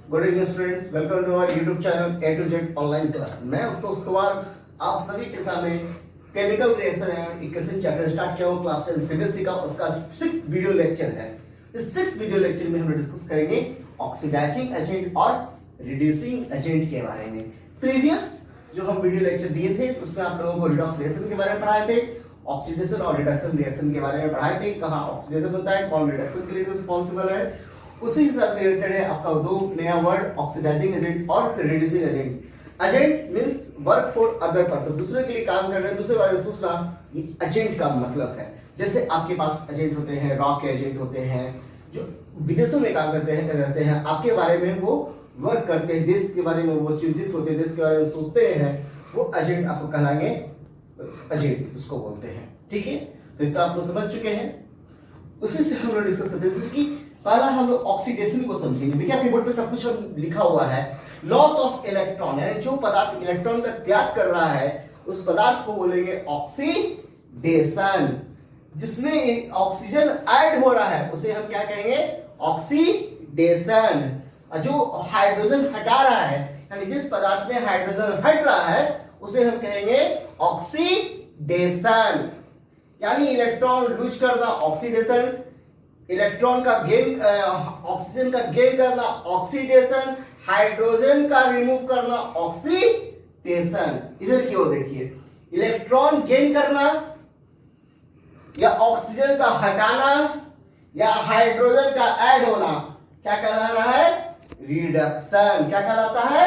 Good evening students, welcome to our YouTube channel A to Z online class. मैं उस्तोष कुमार आप सभी के सामने chemical reaction and equation chapter start किया हुआ क्लास 10 सीबीएसई का उसका 6th वीडियो लेक्चर है। इस 6th वीडियो लेक्चर में हम डिस्कस करेंगे ऑक्सीडाइजिंग एजेंट और रिड्यूसिंग एजेंट के बारे में। प्रीवियस जो हम वीडियो लेक्चर दिए थे उसमें आप लोगों को रिडॉक्स रिएक्शन के बारे में पढ़ाए थे, ऑक्सीडेशन और रिडक्शन रिएक्शन के बारे में पढ़ाए थे, कहां ऑक्सीडेशन होता है, कौन रिडक्शन के लिए रिस्पांसिबल है। उसी के साथ रिलेटेड है आपका दो नया वर्ड ऑक्सीडाइजिंग एजेंट और reducing agent. Agent means work for other person, दूसरे के लिए काम कर रहे हैं, दूसरे बारे में सोचना, ये एजेंट का मतलब है। जैसे आपके पास एजेंट होते हैं, रॉक के एजेंट होते हैं जो विदेशों में काम करते हैं रहते हैं, आपके बारे में वो वर्क करते हैं, देश के बारे में वो चिंतित होते हैं, देश के बारे में सोचते हैं, वो एजेंट आपको कहलाएंगे, एजेंट उसको बोलते हैं। ठीक है, तो इतना आप लोग समझ चुके हैं। उसी से हम लोग डिस्कस करते हैं। जैसे कि पहला हम लोग ऑक्सीडेशन को समझेंगे। देखिए आपके बोर्ड पे सब कुछ लिखा हुआ है। लॉस ऑफ इलेक्ट्रॉन, यानी जो पदार्थ इलेक्ट्रॉन का त्याग कर रहा है उस पदार्थ को बोलेंगे ऑक्सीडेशन। जिसमें ऑक्सीजन ऐड हो रहा है उसे हम क्या कहेंगे, ऑक्सीडेशन। जो हाइड्रोजन हटा रहा है, यानी जिस पदार्थ में हाइड्रोजन हट रहा है उसे हम कहेंगे ऑक्सीडेशन। यानी इलेक्ट्रॉन लूज करना ऑक्सीडेशन, इलेक्ट्रॉन का गेन, ऑक्सीजन का गेन करना ऑक्सीडेशन, हाइड्रोजन का रिमूव करना ऑक्सीडेशन। इधर की ओर देखिए, इलेक्ट्रॉन गेन करना या ऑक्सीजन का हटाना या हाइड्रोजन का ऐड होना क्या कहला रहा है, रिडक्शन। क्या कहलाता है,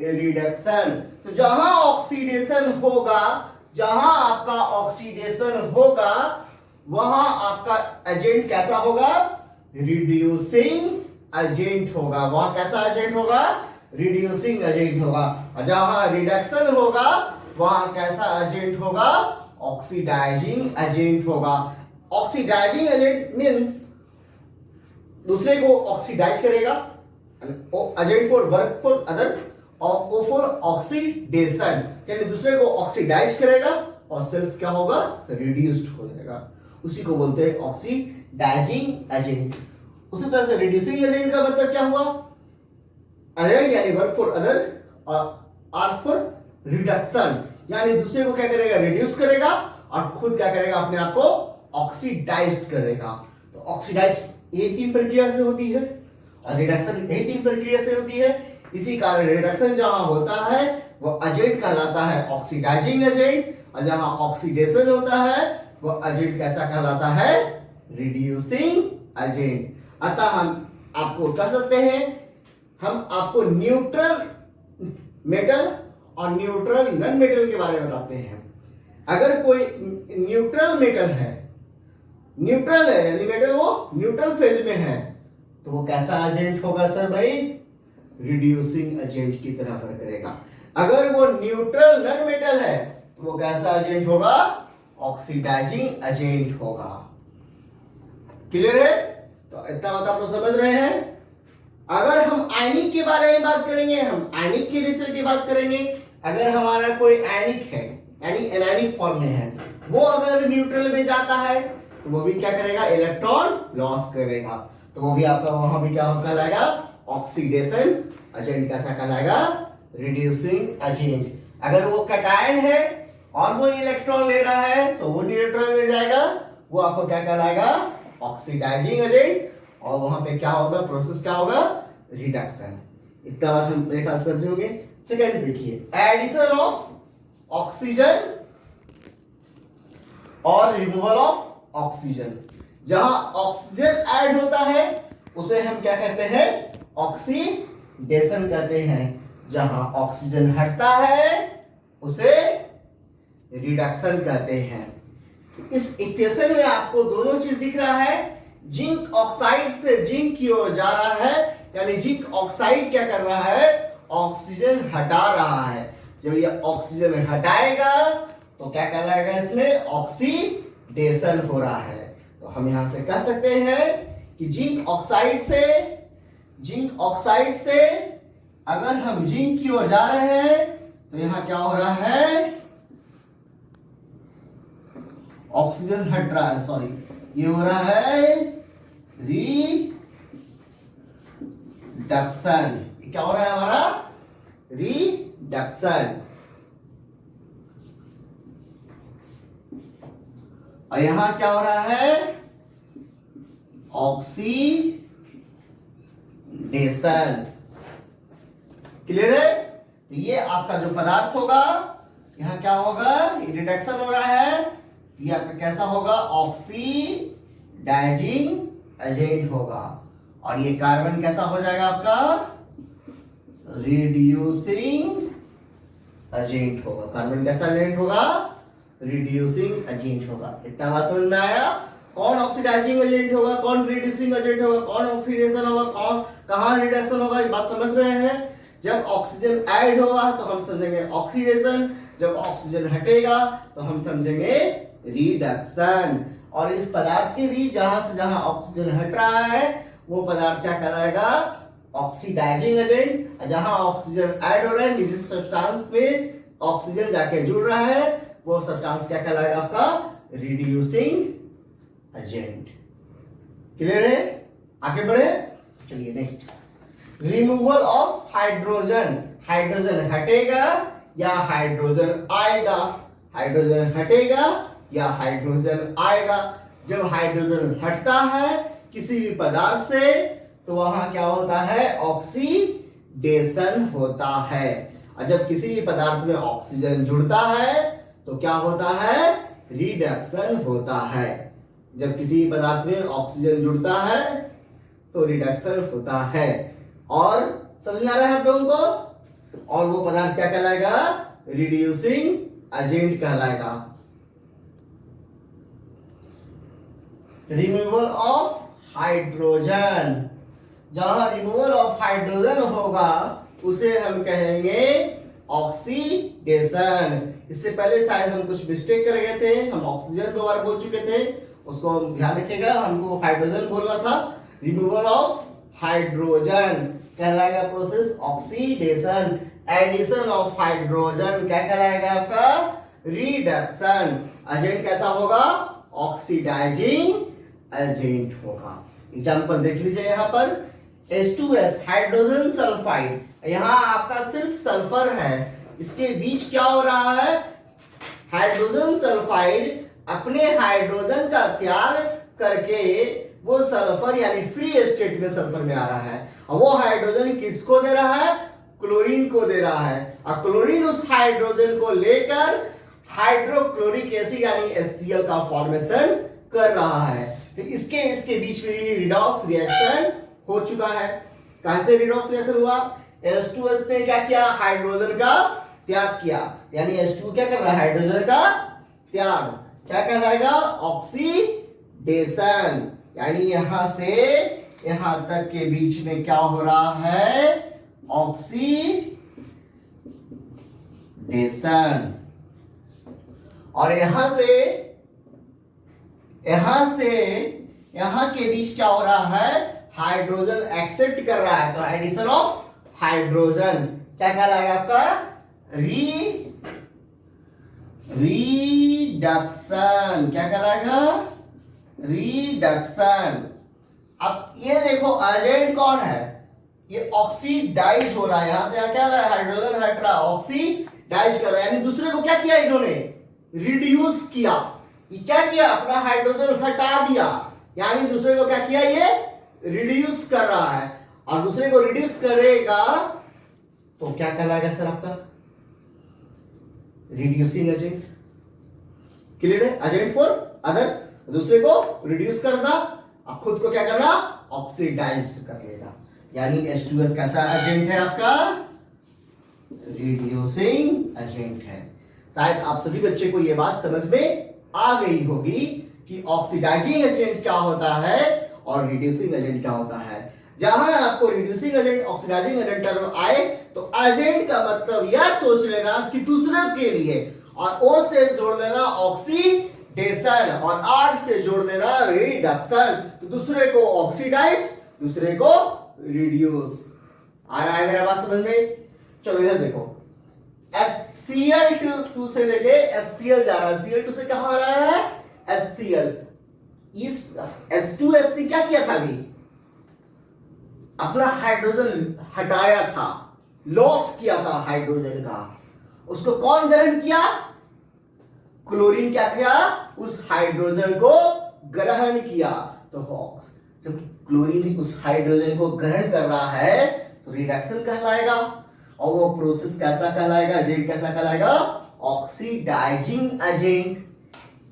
रिडक्शन। तो जहां ऑक्सीडेशन होगा, जहां आपका ऑक्सीडेशन होगा वहां आपका एजेंट कैसा होगा, रिड्यूसिंग एजेंट होगा। वहां कैसा एजेंट होगा, रिड्यूसिंग एजेंट होगा। और जहां रिडक्शन होगा वहां कैसा एजेंट होगा, ऑक्सीडाइजिंग एजेंट होगा। ऑक्सीडाइजिंग एजेंट मींस दूसरे को ऑक्सीडाइज करेगा, agent for work for other, और फॉर ऑक्सीडेशन, यानी दूसरे को ऑक्सीडाइज करेगा और सेल्फ क्या होगा, रिड्यूस्ड हो जाएगा। उसी को बोलते हैं ऑक्सीडाइजिंग एजेंट। उसी तरह से रिड्यूसिंग एजेंट का मतलब क्या हुआ, एजेंट यानी वर्क फॉर अदर और फॉर रिडक्शन, यानी दूसरे को क्या करेगा, रिड्यूस करेगा और खुद क्या करेगा, अपने आप को ऑक्सीडाइज करेगा। तो ऑक्सीडाइज ये तीन प्रक्रिया से होती है और रिडक्शन यही तीन प्रक्रिया से होती है। इसी कारण रिडक्शन जहां होता है वो एजेंट कहलाता है ऑक्सीडाइजिंग एजेंट, और जहां ऑक्सीडेशन होता है वो एजेंट कैसा कहलाता है, रिड्यूसिंग एजेंट। अतः हम आपको कह सकते हैं, हम आपको न्यूट्रल मेटल और न्यूट्रल नॉन मेटल के बारे में बताते हैं। अगर कोई न्यूट्रल मेटल है, न्यूट्रल है यानी मेटल वो न्यूट्रल फेज में है, तो वो कैसा एजेंट होगा सर भाई, रिड्यूसिंग एजेंट की तरह वर्क करेगा। अगर वो न्यूट्रल नॉन मेटल है तो वो कैसा एजेंट होगा, ऑक्सीडाइजिंग एजेंट होगा। क्लियर है, तो इतना बात आप लोग समझ रहे हैं। अगर हम आयनिक के बारे में बात करेंगे, हम आयनिक के नेचर की बात करेंगे। अगर हमारा कोई आयनिक है यानी एनायनिक फॉर्म में है, वो अगर न्यूट्रल में जाता है तो वो भी क्या करेगा, इलेक्ट्रॉन लॉस करेगा, तो वो भी आपका वहां भी क्या कहलाएगा, ऑक्सीडेशन एजेंट। कैसा कहलाएगा, रिड्यूसिंग एजेंट। अगर वो कैटायन है और वो इलेक्ट्रॉन ले रहा है तो वो न्यूट्रल में जाएगा, वो आपको क्या कहलाएगा, ऑक्सीडाइजिंग एजेंट। और वहां पे क्या होगा, प्रोसेस क्या होगा, रिडक्शन। इतना बात हम मेरे ख्याल समझोगे। सेकंड देखिए, एडिशन ऑफ ऑक्सीजन और रिमूवल ऑफ ऑक्सीजन। जहां ऑक्सीजन ऐड होता है उसे हम क्या कहते हैं, ऑक्सीडेशन कहते हैं। जहां ऑक्सीजन हटता है उसे रिडक्शन कहते हैं। इस इक्वेशन में आपको दोनों चीज दिख रहा है। जिंक ऑक्साइड से जिंक की ओर जा रहा है, यानी जिंक ऑक्साइड क्या कर रहा है, ऑक्सीजन हटा रहा है। जब ये ऑक्सीजन हटाएगा तो क्या कहलाएगा, इसमें ऑक्सीडेशन हो रहा है। तो हम यहां से कह सकते हैं कि जिंक ऑक्साइड से अगर हम जिंक की ओर जा रहे हैं तो यहां क्या हो रहा है, ऑक्सीजन हट रहा है, सॉरी ये हो रहा है रिडक्शन। क्या हो रहा है हमारा रिडक्शन। और यहां क्या हो रहा है ऑक्सीडेशन। क्लियर है? तो ये आपका जो पदार्थ होगा यहां क्या होगा, रिडक्शन हो रहा है, ये आपका कैसा होगा ऑक्सीडाइजिंग एजेंट होगा। और ये कार्बन कैसा हो जाएगा आपका रिड्यूसिंग एजेंट होगा। कार्बन कैसा एजेंट होगा रिड्यूसिंग एजेंट होगा। इतना बात समझ में आया? कौन ऑक्सीडाइजिंग एजेंट होगा, कौन रिड्यूसिंग एजेंट होगा, कौन ऑक्सीडेशन होगा, कौन कहां रिडक्शन होगा, ये बात समझ रहे हैं? जब ऑक्सीजन ऐड होगा तो हम समझेंगे ऑक्सीडेशन, जब ऑक्सीजन हटेगा तो हम समझेंगे रिडक्शन। और इस पदार्थ के भी जहां से जहां ऑक्सीजन हट रहा है वो पदार्थ क्या कहलाएगा ऑक्सीडाइजिंग एजेंट। जहां ऑक्सीजन ऐड हो रहा है जिस सब्सटेंस में ऑक्सीजन जाके जुड़ रहा है वो सब्सटेंस क्या कहलाएगा आपका रिड्यूसिंग एजेंट। क्लियर है? आगे बढ़े, चलिए next, removal of hydrogen. Hydrogen हटेगा या हाइड्रोजन आएगा, हाइड्रोजन हटेगा या हाइड्रोजन आएगा। जब हाइड्रोजन हटता है किसी भी पदार्थ से तो वहां क्या होता है ऑक्सीडेशन होता है। और जब किसी भी पदार्थ में ऑक्सीजन जुड़ता है तो क्या होता है रिडक्शन होता है। जब किसी भी पदार्थ में ऑक्सीजन जुड़ता है तो रिडक्शन होता है। और समझ आ रहा है आप लोगों को? और वो पदार्थ क्या कहलाएगा रिड्यूसिंग एजेंट कहलाएगा। रिमूवल ऑफ हाइड्रोजन, जहां रिमूवल ऑफ हाइड्रोजन होगा उसे हम कहेंगे ऑक्सीडेशन। इससे पहले शायद हम कुछ मिस्टेक कर गए थे, हम ऑक्सीजन 2 बार बोल चुके थे, उसको ध्यान रखिएगा, हमको हाइड्रोजन बोलना था। रिमूवल ऑफ हाइड्रोजन कहलाएगा process oxidation. Addition of hydrogen क्या कहलाएगा आपका रिडक्शन। एजेंट कैसा होगा ऑक्सीडाइजिंग एजेंट होगा। एग्जांपल देख लीजिए यहां पर H2S हाइड्रोजन सल्फाइड, यहां आपका सिर्फ सल्फर है, इसके बीच क्या हो रहा है हाइड्रोजन सल्फाइड अपने हाइड्रोजन का त्याग करके वो सल्फर यानी फ्री स्टेट में सल्फर में आ रहा है। और वो हाइड्रोजन किसको दे रहा है क्लोरीन को दे रहा है। और क्लोरीन उस हाइड्रोजन को लेकर हाइड्रोक्लोरिक एसिड यानी HCl का फॉर्मेशन कर रहा है। तो इसके बीच में भी रिडॉक्स रिएक्शन हो चुका है। कैसे रिडॉक्स रिएक्शन हुआ, H2S ने क्या किया हाइड्रोजन का त्याग किया, यानी H2 क्या कर रहा है हाइड्रोजन का त्याग, क्या कहलाएगा ऑक्सीडेशन। यानी यहां से यहां तक के बीच में क्या हो रहा है ऑक्सीडेशन। और यहां से यहां के बीच क्या हो रहा है हाइड्रोजन एक्सेप्ट कर रहा है, तो एडिशन ऑफ हाइड्रोजन क्या कहलाएगा आपका रिडक्शन। क्या कहलाएगा रिडक्शन। अब ये देखो एजेंट कौन है, ये ऑक्सीडाइज हो रहा है, यहां से यहां क्या रहा है हाइड्रोजन हट रहा है ऑक्सीडाइज कर रहा है, यानी दूसरे को क्या किया इन्होंने रिड्यूस किया। ये क्या किया अपना हाइड्रोजन हटा दिया, यानी दूसरे को क्या किया ये रिड्यूस कर रहा है। और दूसरे को रिड्यूस करेगा तो क्या कहलाएगा सर आपका रिड्यूसिंग एजेंट। क्लियर है? एजेंट फॉर अदर, दूसरे को रिड्यूस करना और खुद को क्या करना ऑक्सीडाइज्ड कर लेना। यानी H2S कैसा एजेंट है आपका रिड्यूसिंग एजेंट है। शायद आप सभी बच्चे को यह बात समझ में आ गई होगी कि ऑक्सीडाइजिंग एजेंट क्या होता है और रिड्यूसिंग एजेंट क्या होता है। जहां आपको reducing agent oxidising agent term आए तो एजेंट का मतलब यह सोच लेना कि दूसरे के लिए, और O से जोड़ देना ऑक्सीडेशन और R से जोड़ देना रिडक्शन। तो दूसरे को ऑक्सीडाइज दूसरे को रिड्यूस। आ रहा है मेरा बात समझ में? चलो इधर देखो HCl2 से लेके HCl जा रहा है, Cl2 से कहां आ रहा है HCl। इस H2S ने क्या किया था अभी अपना हाइड्रोजन हटाया था, लॉस किया था हाइड्रोजन का, उसको कौन ग्रहण किया? क्लोरीन क्या किया? उस हाइड्रोजन को ग्रहण किया। तो जब क्लोरीन उस हाइड्रोजन को ग्रहण कर रहा है तो रिडक्शन कहलाएगा, और वो प्रोसेस कैसा कहलाएगा, एजेंट कैसा कहलाएगा? Oxidising agent.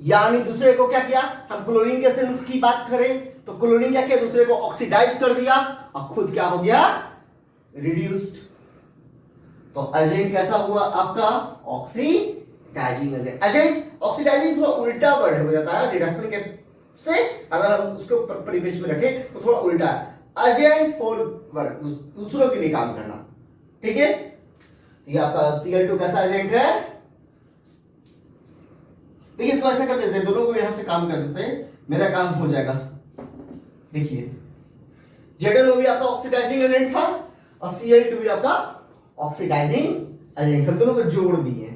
यानी दूसरे को क्या किया, हम क्लोरीन के सेंस की बात करें तो क्लोरीन क्या किया, दूसरे को ऑक्सीडाइज कर दिया और खुद क्या हो गया? रिड्यूस्ड। तो एजेंट कैसा हुआ आपका? Oxidising agent. एजेंट ऑक्सीडाइजिंग थोड़ा उल्टा वर्ड हो जाता है रिडक्शन के से, अगर हम उसको परिवेश में रखें तो थोड़ा उल्टा है। एजेंट फॉर वर्क, दूसरों के लिए काम करना, ठीक है। ये आपका Cl2 कैसा एजेंट है? देखिए इसको ऐसा कर देते हैं, दोनों को यहां से काम कर देते हैं, मेरा काम हो जाएगा। देखिए ZnO भी आपका ऑक्सीडाइजिंग एजेंट था और Cl2 भी आपका ऑक्सीडाइजिंग एजेंट, हम दोनों को जोड़ दिए,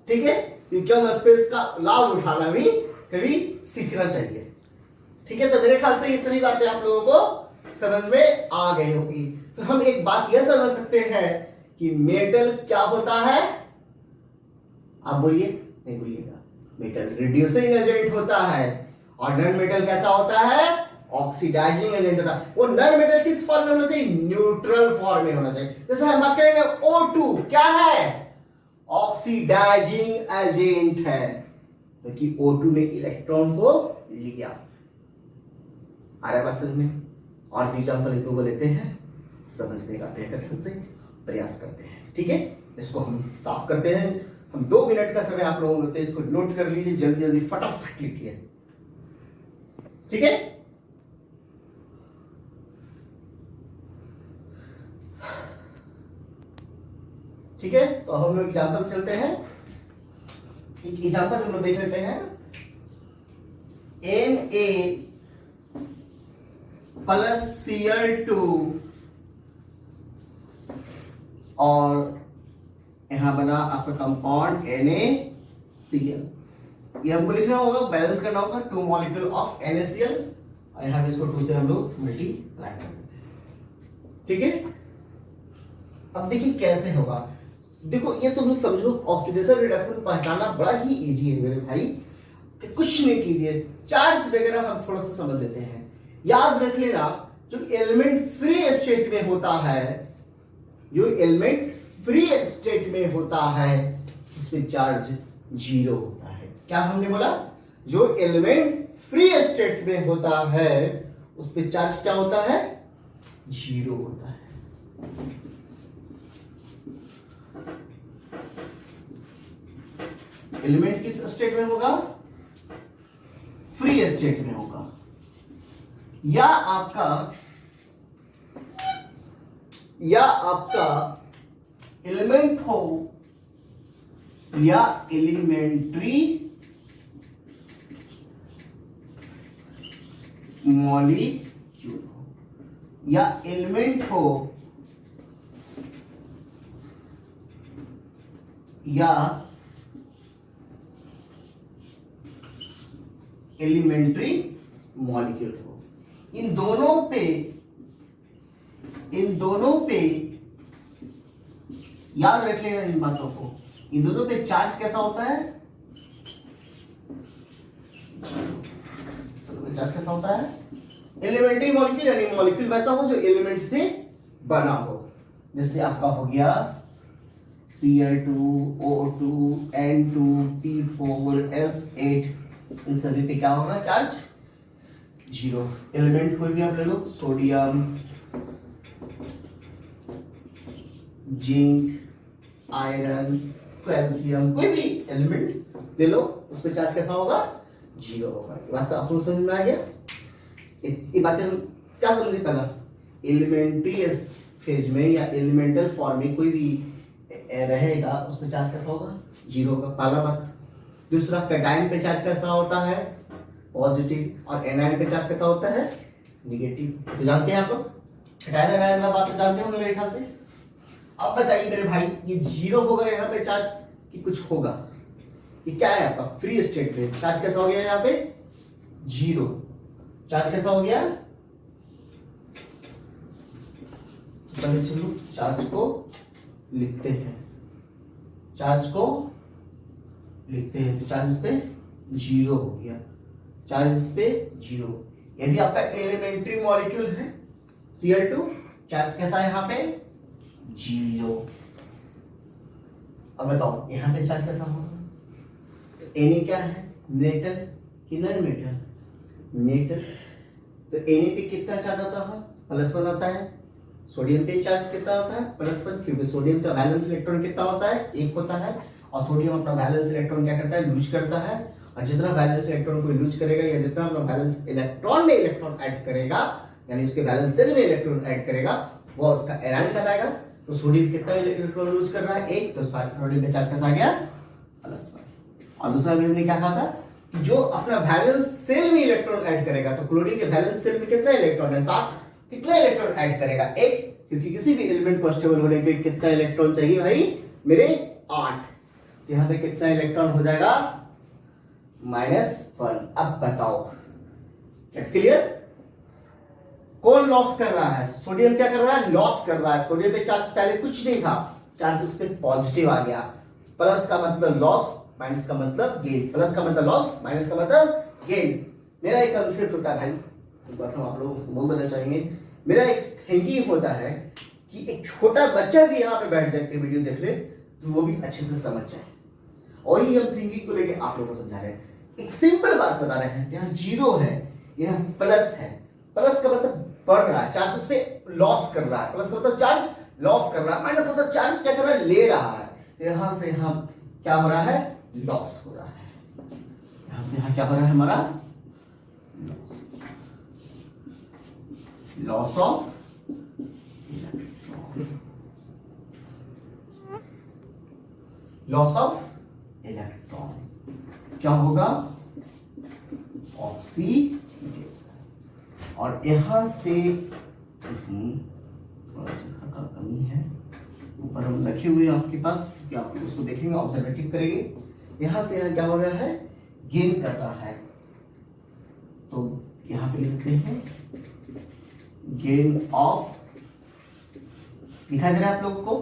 ठीक है। क्योंकि हम स्पेस का लाभ उठाना भी कभी सीखना चाहिए, ठीक है। तो मेरे ख्याल से ये सभी बातें आप लोगों को समझ में आ गई होगी। तो हम एक बात यह समझ सकते हैं कि मेटल क्या होता है? आप बोलिए, नहीं बोलिएगा। मेटल रिड्यूसिंग एजेंट होता है, और नॉन मेटल कैसा होता है? ऑक्सीडाइजिंग एजेंट होता है। वो नॉन मेटल किस फॉर्म में होना चाहिए? न्यूट्रल फॉर्म में होना चाहिए। जैसे हम बात करेंगे O2 क्या है? ऑक्सीडाइजिंग एजेंट है, क्योंकि O2 ने इलेक्ट्रॉन को लिया। आ रहा है बात समझ में? और भी एग्जाम्पल एक दो को लेते हैं, समझने का बेहतर ढंग से प्रयास करते हैं, ठीक है। इसको हम साफ करते हैं। हम 2 मिनट का समय आप लोगों को देते हैं, इसको नोट कर लीजिए, जल्दी जल्दी फटाफट लिखिए, ठीक है। ठीक है, तो हम लोग एग्जाम्पल चलते हैं। एग्जाम्पल हम लोग देख लेते हैं। Na प्लस Cl2 और यहां बना आपका कंपाउंड NaCl। ये हमको लिखना होगा, बैलेंस करना होगा 2 मॉलिक्यूल ऑफ NaCl, और यहां पे इसको 2 से हम लोग मल्टीप्लाई कर देते हैं, ठीक है। अब देखिए कैसे होगा। देखो ये तुम लोग समझो, ऑक्सीडेशन रिडक्शन पहचानना बड़ा ही इजी है मेरे भाई, कि कुछ नहीं कीजिए, चार्ज वगैरह हम थोड़ा सा समझ लेते हैं। याद रख लेना, जो एलिमेंट फ्री स्टेट में होता है, जो एलिमेंट फ्री स्टेट में होता है उसमें चार्ज 0 होता है। क्या हमने बोला? जो एलिमेंट फ्री स्टेट में होता है उस पे चार्ज क्या होता है? 0 होता है। एलिमेंट किस स्टेट में होगा? फ्री स्टेट में होगा। या आपका एलिमेंट हो या एलिमेंट्री मॉलिक्यूल हो, या एलिमेंट हो या एलिमेंट्री मॉलिक्यूल हो, इन दोनों पे याद रख लेना इन बातों को। इन दोनों पे चार्ज कैसा होता है? चार्ज कैसा होता है? एलिमेंट्री मॉलिक्यूल, यानी मॉलिक्यूल वैसा हो जो एलिमेंट से बना हो। जैसे आपका हो गया Cl2, O2, N2, P4, S8, इन सभी पे क्या होगा चार्ज? 0। एलिमेंट कोई भी आप ले लो, सोडियम, जिंक, आयरन, कैल्शियम, कोई भी एलिमेंट ले लो, उस पे चार्ज कैसा होगा? 0 होगा। ये बात आपको समझ में आ गया? ये बातें हम क्या समझे? पहला एलिमेंट्री फेज में या एलिमेंटल फॉर्म में कोई भी रहेगा उस पे चार्ज कैसा होगा? 0 होगा, पहला बात। दूसरा, कैटायन पे चार्ज कैसा होता है? पॉजिटिव, और एनायन पे चार्ज कैसा होता है? निगेटिव। तो जानते हैं आप लोग कैटायन एनायन वाला बात तो जानते होंगे मेरे ख्याल से। अब बताइए मेरे भाई, ये 0 होगा यहाँ पे चार्ज कि कुछ होगा? ये क्या है आपका? फ्री स्टेट में चार्ज कैसा हो गया? यहाँ पे 0। चार्ज कैसा हो गया? पहले चलो चार्ज को लिखते हैं, चार्ज को लिखते हैं। तो चार्ज इस पे 0 हो गया, चार्ज इस पे 0। ये भी आपका एलिमेंट्री मॉलिक्यूल है Cl2। चार्ज कैसा है यहाँ पे 0। अब बताओ यहाँ पे चार्ज कैसा होगा? तो Na क्या है, मेटल कि नॉन मेटल? मेटल। तो Na पे कितना चार्ज आता है? +1 आता है। सोडियम पे चार्ज कितना होता है? +1, क्योंकि सोडियम का वैलेंस इलेक्ट्रॉन कितना होता है? 1 होता है। और सोडियम अपना वैलेंस इलेक्ट्रॉन क्या करता है? लूज करता है। और जितना वैलेंस इलेक्ट्रॉन को लूज करेगा या जितना अपना वैलेंस इलेक्ट्रॉन में इलेक्ट्रॉन ऐड करेगा, यानी उसके वैलेंस शेल में इलेक्ट्रॉन ऐड करेगा, वो उसका एराइन कहलाएगा। तो सोडियम कितना इलेक्ट्रॉन लूज कर रहा है? 1। तो सोडियम पे चार्ज कैसा आ गया? +1। और दूसरा भी हमने क्या कहा था कि जो अपना वैलेंस शेल में इलेक्ट्रॉन ऐड करेगा, तो क्लोरीन के वैलेंस शेल में कितना इलेक्ट्रॉन है? 7। कितना इलेक्ट्रॉन ऐड करेगा? 1, क्योंकि किसी भी एलिमेंट को स्टेबल होने के लिए कितना इलेक्ट्रॉन चाहिए भाई मेरे? 8। तो यहाँ पे कितना इलेक्ट्रॉन हो जाएगा? -1। अब बताओ क्लियर? कौन लॉस कर रहा है? सोडियम क्या कर रहा है? लॉस कर रहा है। सोडियम पे चार्ज पहले कुछ नहीं था, चार्ज उस पे पॉजिटिव आ गया। प्लस का मतलब लॉस, माइनस का मतलब गेन। प्लस का मतलब लॉस, माइनस का मतलब गेन। मेरा एक कंसेप्ट होता है भाई, एक बात हम आप लोगों को बोल देना चाहेंगे। मेरा एक थिंकिंग होता है कि एक छोटा बच्चा भी यहाँ पे बैठ जाए के वीडियो देख ले तो वो भी अच्छे से समझ जाए। और ही हम थिंकिंग को लेके आप लोगों को समझा रहे हैं। एक सिंपल बात बता रहे हैं, यहाँ 0 है, यहाँ प्लस है। प्लस का मतलब बढ़ रहा है, चार्ज उस पे लॉस कर रहा है। प्लस का मतलब चार्ज लॉस कर रहा है, माइनस मतलब चार्ज क्या कर रहा है? ले रहा है। तो यहाँ से यहाँ क्या हो रहा है? लॉस हो रहा है। यहाँ से यहाँ क्या हो रहा है हमारा? Loss, loss of electron, loss of electron. क्या होगा? ऑक्सीडेशन। और यहां से थोड़ा सा कमी है, ऊपर हम रखे हुए हैं आपके पास, क्योंकि आप उसको देखेंगे, ऑब्जर्वेटिव करेंगे। यहां से यहाँ क्या हो रहा है? गेन कर रहा है। तो यहां पे लिखते हैं गेन ऑफ, दिखाई दे रहा है आप लोगों को?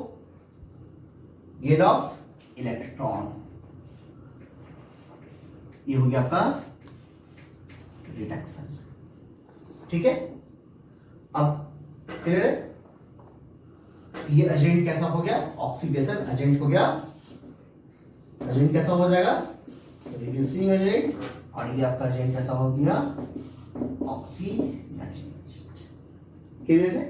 Gain of electron. ये हो गया आपका रिडक्शन। ठीक है, अब क्लियर है? ये एजेंट कैसा हो गया? ऑक्सीडेशन एजेंट हो गया। एजेंट कैसा हो जाएगा? Reducing agent. और ये आपका एजेंट कैसा हो गया? Oxidising agent. क्लियर है?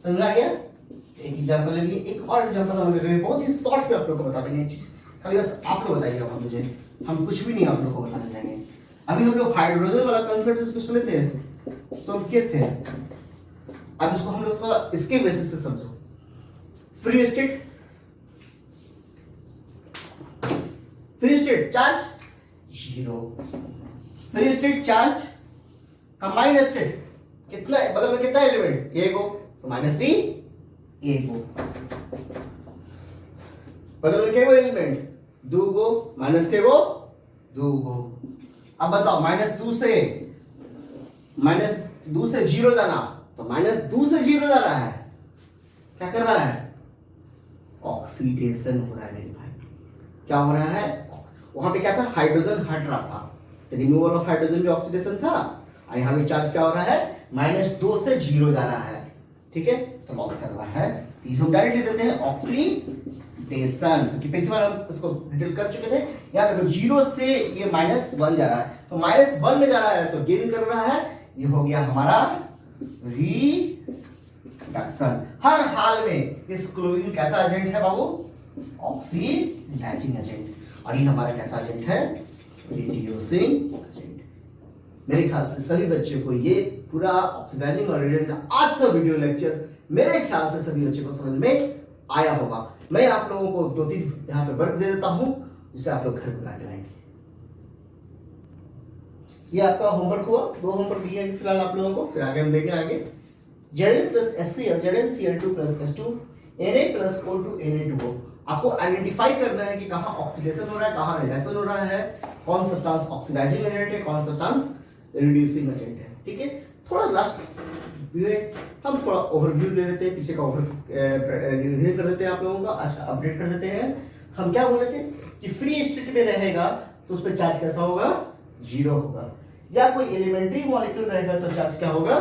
समझ आ गया? एक एग्जांपल ले लिए, एक और एग्जांपल हम ले रहे हैं, बहुत ही शॉर्ट पे आप लोगों को बता देंगे चीज। खाली बस आप लोग बताइएगा, हम मुझे, हम कुछ भी नहीं आप लोगों को बताने जाएंगे। अभी हम लोग हाइड्रोजन वाला कंसेप्ट इसको सुने थे, सॉल्व किए थे। अब इसको हम लोग थोड़ा इसके बेसिस पे समझो। Free state, free state charge 0। Free state charge, combined state कितना है? बगल में कितना एलिमेंट? एक हो, तो -v 1 हो। बगल में क्या एलिमेंट? 2 गो, माइनस के गो 2 गो। अब बताओ -2 से 0 जाना, तो -2 से 0 जा रहा है, क्या कर रहा है? ऑक्सीडेशन हो रहा है मेरे भाई। क्या हो रहा है? वहां पे क्या था? हाइड्रोजन हट रहा था, तो रिमूवल ऑफ हाइड्रोजन भी ऑक्सीडेशन था। और यहाँ पे चार्ज क्या हो रहा है? -2 से 0 जा रहा है। ठीक है, तो लॉस कर रहा है। तो हम डायरेक्टली देते हैं ऑक्सीडेशन, क्योंकि पिछली बार हम इसको डिटेल कर चुके थे। यहाँ देखो 0 से ये -1 जा रहा है, तो -1 में जा रहा है तो गेन कर रहा है। ये हो गया हमारा रिडक्शन। हर हाल में इस क्लोरीन कैसा एजेंट है बाबू? Oxidising agent. और ये हमारा कैसा एजेंट है? Reducing agent. मेरे ख्याल से सभी बच्चों को ये पूरा ऑक्सीडाइजिंग और रिडक्शन आज का वीडियो लेक्चर मेरे ख्याल से सभी बच्चों को समझ में आया होगा। मैं आप लोगों को 2-3 यहाँ पे वर्क दे देता हूं, जिसे आप लोग घर बना के लाएंगे। ये आपका होमवर्क हुआ, 2 होमवर्क दिए हैं फिलहाल आप लोगों को, फिर आगे हम देखेंगे आगे। Zn plus HCl, ZnCl2 plus H2, Na plus O2, Na2O। आपको आइडेंटिफाई करना है कि कहाँ ऑक्सीडेशन हो रहा है, कहाँ रिडक्शन हो रहा है, कौन सब्सटेंस ऑक्सीडाइजिंग एजेंट है, कौन सब्सटेंस रिड्यूसिंग एजेंट है। ठीक है, थोड़ा लास्ट व्यू है। हम थोड़ा ओवरव्यू ले लेते हैं, पीछे का रिव्यू कर देते हैं आप लोगों का, आज का अपडेट कर देते हैं। हम क्या बोले थे कि फ्री स्टेट में रहेगा तो उस पर चार्ज कैसा होगा, जीरो होगा, या कोई एलिमेंट्री मॉलिक्यूल रहेगा तो चार्ज क्या होगा,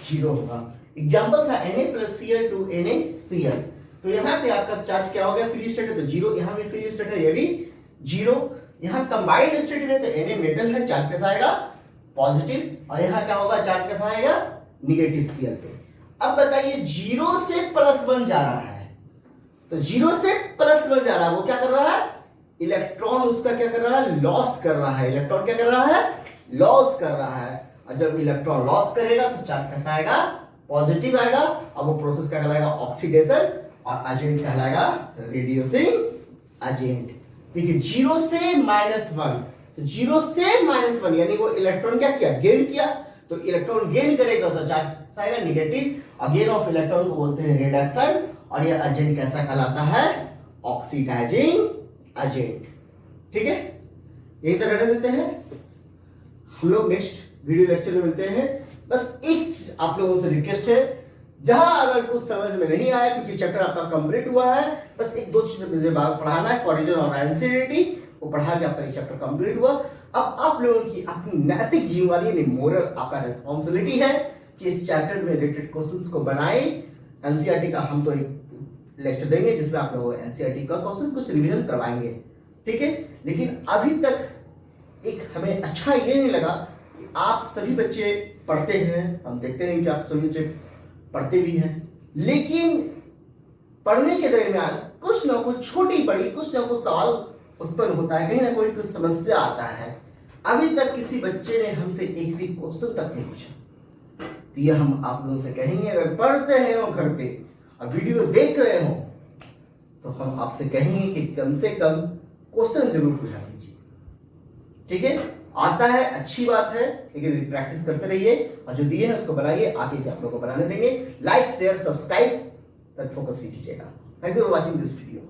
जीरो होगा। एग्जांपल था Na+Cl to NaCl, तो यहाँ पे आपका चार्ज क्या हो गया, फ्री स्टेट है तो जीरो, यहाँ पे फ्री स्टेट है ये भी जीरो, यहाँ कंबाइंड स्टेट है तो Na मेटल है, चार्ज कैसा आएगा, पॉजिटिव, और यहाँ क्या होगा, चार्ज कैसा आएगा, निगेटिव Cl पे। अब बताइए जीरो से +1 जा रहा है, तो जीरो से +1 जा रहा है, वो क्या कर रहा है, इलेक्ट्रॉन उसका क्या कर रहा है, लॉस कर रहा है, इलेक्ट्रॉन क्या कर रहा है, लॉस कर रहा है। और जब इलेक्ट्रॉन लॉस करेगा तो चार्ज कैसा आएगा, पॉजिटिव आएगा। अब वो प्रोसेस क्या कहलाएगा, ऑक्सीडेशन, और एजेंट कहलाएगा रिड्यूसिंग एजेंट। देखिए जीरो से -1, तो जीरो से -1 यानी वो इलेक्ट्रॉन क्या किया, गेन किया, तो इलेक्ट्रॉन गेन करेगा तो चार्ज आएगा निगेटिव, और गेन ऑफ इलेक्ट्रॉन को बोलते हैं रिडक्शन, और ये एजेंट कैसा कहलाता है, ऑक्सीडाइजिंग एजेंट। ठीक है, यही तरह रहने देते हैं, हम लोग नेक्स्ट वीडियो लेक्चर में मिलते हैं। बस एक चीज आप लोगों से रिक्वेस्ट है, जहां अगर कुछ समझ में नहीं आया क्योंकि चैप्टर आपका कंप्लीट हुआ है, बस एक दो चीज मुझे पढ़ाना है, कोरिजन और एंसिडिटी, वो पढ़ा के आपका ये चैप्टर कंप्लीट हुआ। अब आप लोगों की अपनी नैतिक जिम्मेदारी यानी मोरल आपका रिस्पॉन्सिबिलिटी है कि इस चैप्टर में रिलेटेड क्वेश्चंस को बनाए। एनसीईआरटी का हम तो एक लेक्चर देंगे जिसमें आप लोगों को एनसीईआरटी का क्वेश्चन कुछ रिवीजन करवाएंगे, ठीक है। लेकिन अभी तक एक हमें अच्छा ये नहीं लगा कि आप सभी बच्चे पढ़ते हैं, हम देखते हैं कि आप सभी बच्चे पढ़ते भी हैं, लेकिन पढ़ने के दरमियान कुछ ना कुछ छोटी बड़ी कुछ ना कुछ सवाल उत्पन्न होता है, कहीं ना कोई कुछ समस्या आता है। अभी तक किसी बच्चे ने हमसे एक भी क्वेश्चन तक नहीं पूछा, तो ये हम आप लोगों से कहेंगे, अगर पढ़ रहे हो घर पे और वीडियो देख रहे हो तो हम आपसे कहेंगे कि कम से कम क्वेश्चन जरूर पूछा कीजिए, ठीक है। आता है अच्छी बात है, लेकिन प्रैक्टिस करते रहिए, और जो दिए हैं उसको बनाइए, आगे भी आप लोगों को बनाने देंगे। लाइक शेयर सब्सक्राइब पर फोकस भी कीजिएगा। Thank you for watching this video.